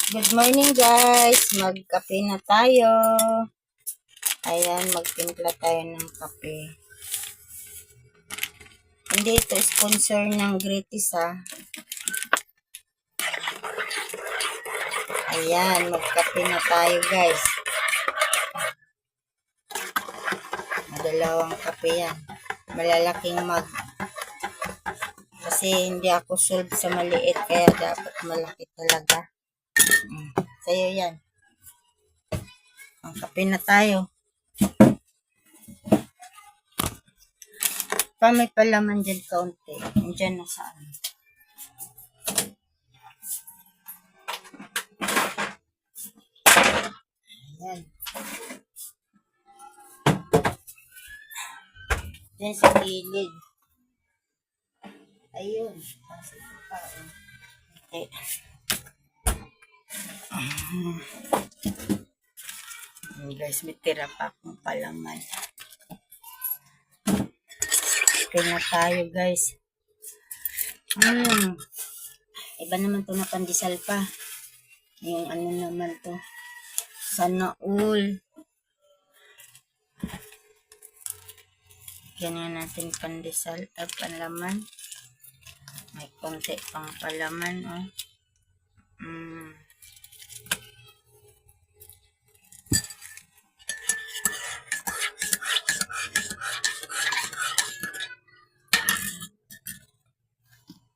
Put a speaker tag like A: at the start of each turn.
A: Good morning guys, magkape na tayo. Ayan, magtimpla tayo ng kape. Hindi ito sponsor ng Gretis ha. Ayan, magkape na tayo guys. Dalawang kape yan. Malalaking mug. Kasi hindi ako sold sa maliit, kaya dapat malaki talaga. Sa'yo yan. Ang kape na tayo. May palaman dyan kaunti. Diyan na saan. Ayan. Diyan sa gilid. Ayun. Okay. Guys, may tira pa akong palaman. Okay na tayo guys. Iba naman to na pandesal pa. Yung ano naman to. Sana all. Ganyan natin pandesal at palaman. May konti pang palaman. Oh.